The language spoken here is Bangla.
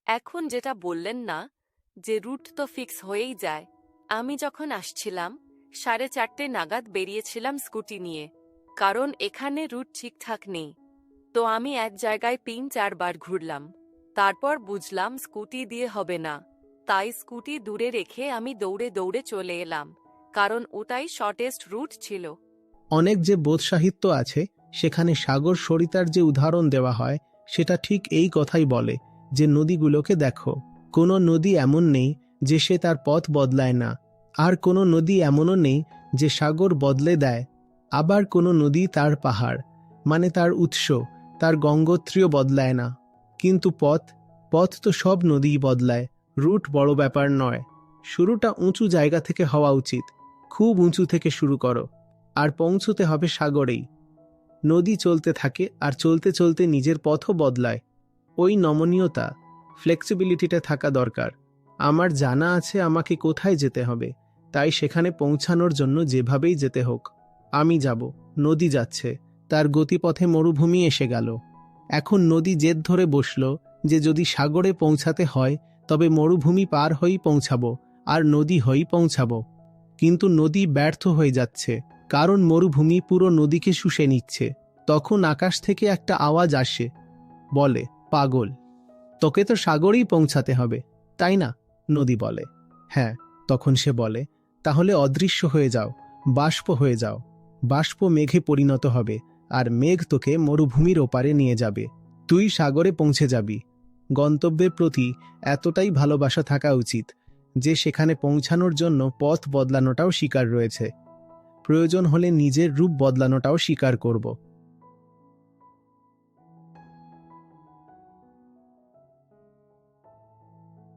এখন যেটা বললেন না, যে রুট তো ফিক্স হয়েই যায়। আমি যখন আসছিলাম 4:30 নাগাদ বেরিয়েছিলাম স্কুটি নিয়ে, কারণ এখানে রুট ঠিকঠাক নেই। তো আমি এক জায়গায় 3-4 বার ঘুরলাম, তারপর বুঝলাম স্কুটি দিয়ে হবে না। তাই স্কুটি দূরে রেখে আমি দৌড়ে দৌড়ে চলে এলাম, কারণ ওটাই শর্টেস্ট রুট ছিল। অনেক যে বোধ সাহিত্য আছে সেখানে সাগর সরিতার যে উদাহরণ দেওয়া হয় সেটা ঠিক এই কথাই বলে যে নদীগুলোকে দেখো, কোনো নদী এমন নেই যে সে তার পথ বদলায় না, আর কোনো নদী এমনও নেই যে সাগর বদলে দেয়। আবার কোনো নদী তার পাহাড় মানে তার উৎস, তার গঙ্গোত্রীও বদলায় না। কিন্তু পথ পথ তো সব নদীই বদলায়। রুট বড় ব্যাপার নয়, শুরুটা উঁচু জায়গা থেকে হওয়া উচিত। খুব উঁচু থেকে শুরু করো, আর পৌঁছতে হবে সাগরেই। নদী চলতে থাকে আর চলতে চলতে নিজের পথও বদলায়। ওই নমনীয়তা, ফ্লেক্সিবিলিটিটা থাকা দরকার। আমার জানা আছে আমাকে কোথায় যেতে হবে, তাই সেখানে পৌঁছানোর জন্য যেভাবেই যেতে হোক আমি যাব। নদী যাচ্ছে, তার গতিপথে মরুভূমি এসে গেল। এখন নদী জেদ ধরে বসল যে যদি সাগরে পৌঁছাতে হয় তবে মরুভূমি পার হয়েই পৌঁছাবো আর নদী হয়েই পৌঁছাবো। কিন্তু নদী ব্যর্থ হয়ে যাচ্ছে, কারণ মরুভূমি পুরো নদীকে শুষে নিচ্ছে। তখন আকাশ থেকে একটা আওয়াজ আসে, বলে, পাগল, তোকে তো সাগরেই পৌঁছাতে হবে, তাই না? নদী বলে, হ্যাঁ। তখন সে বলে, তাহলে অদৃশ্য হয়ে যাও, বাষ্প হয়ে যাও। বাষ্প মেঘে পরিণত হবে, আর মেঘ তোকে মরুভূমির ওপারে নিয়ে যাবে। তুই সাগরে পৌঁছে যাবি। গন্তব্যের প্রতি এতটাই ভালোবাসা থাকা উচিত যে সেখানে পৌঁছানোর জন্য পথ বদলানোটাও স্বীকার রয়েছে। প্রয়োজন হলে নিজের রূপ বদলানোটাও স্বীকার করব।